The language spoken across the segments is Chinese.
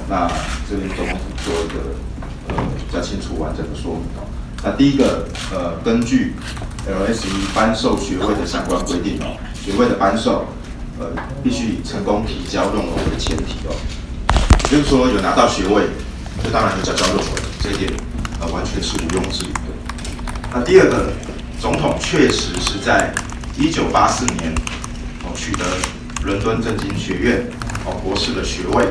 那这边总统做一个比较清楚完整的说明哦。那第一个根据 LSE 颁授学位的相关规定哦，学位的颁授必须以成功提交论文为前提哦，也就是说有拿到学位，就当然有交论文，这一点完全是毋庸置疑的。那第二个，总统确实是在1984年取得伦敦政经学院博士的学位，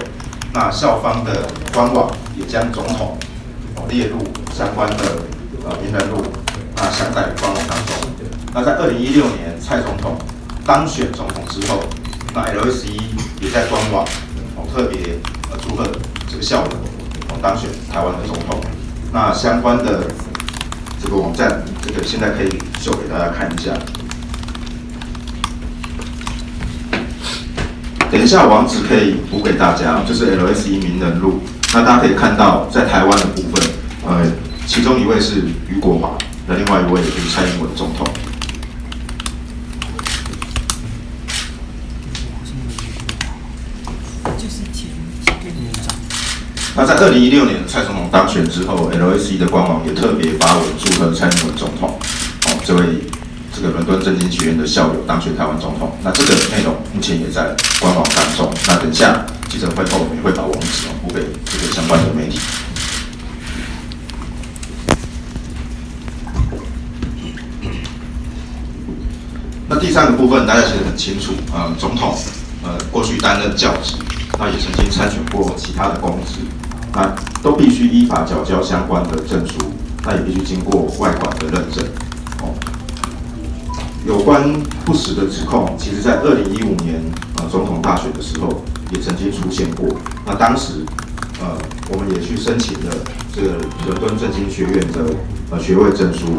那校方的官网也将总统列入相关的名人录，那详载官网当中。那在2016年蔡总统当选总统之后，那 LSE 也在官网特别祝贺这个校友当选台湾的总统。那相关的这个网站，这个现在可以秀给大家看一下。等一下网址可以补给大家，就是 LSE 名人录。那大家可以看到，在台湾的部分，其中一位是俞国华，那另外一位就是蔡英文总统。那在2016年蔡总统当选之后 ，LSE 的官网也特别发文祝贺蔡英文总统，这个伦敦政经学院的校友当选台湾总统。那这个内容目前也在官网当中。那等一下记者会后，我们也会把网址补给这个相关的媒体。那第三个部分大家其实很清楚，总统过去担任教职，那也曾经参选过其他的公职，那都必须依法缴交相关的证书，那也必须经过外管的认证。有关不实的指控，其实在2015年总统大选的时候也曾经出现过。那当时我们也去申请了这个伦敦政经学院的学位证书。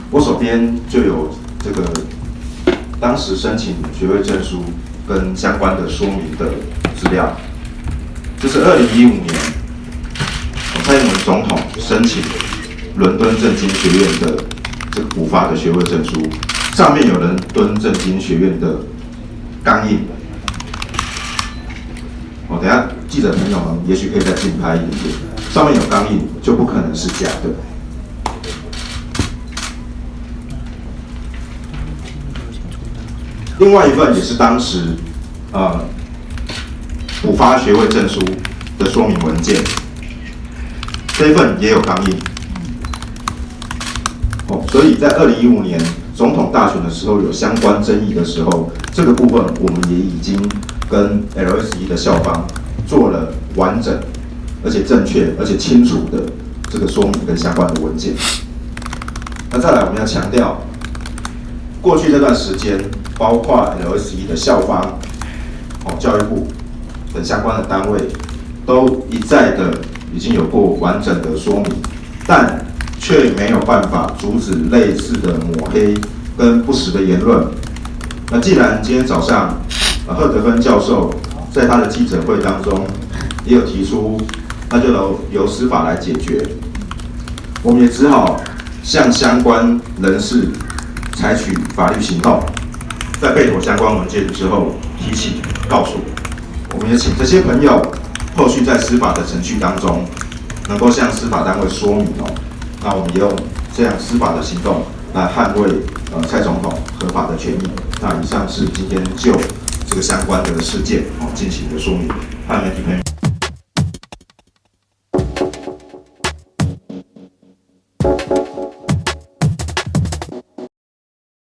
我手边就有这个当时申请学位证书跟相关的说明的资料。这是2015年蔡英文总统申请伦敦政经学院的这个补发的学位证书，上面有伦敦政经学院的钢印。等一下记者朋友们也许可以再近拍一点点，上面有钢印就不可能是假的。另外一份也是当时补发学位证书的说明文件，这一份也有钢印。所以在2015年总统大选的时候有相关争议的时候，这个部分我们也已经跟 LSE 的校方做了完整、而且正确、而且清楚的这个说明跟相关的文件。那再来，我们要强调，过去这段时间，包括 LSE 的校方、教育部等相关的单位，都一再的已经有过完整的说明，但却没有办法阻止类似的抹黑跟不实的言论。那既然今天早上贺德芬教授在他的记者会当中也有提出，那就由司法来解决，我们也只好向相关人士采取法律行动，在备妥相关文件之后提起告诉。我们也请这些朋友后续在司法的程序当中，能够向司法单位说明那我们也用这样司法的行动来捍卫蔡总统合法的权益。那以上是今天就这个相关的事件进行的说明。媒体朋友。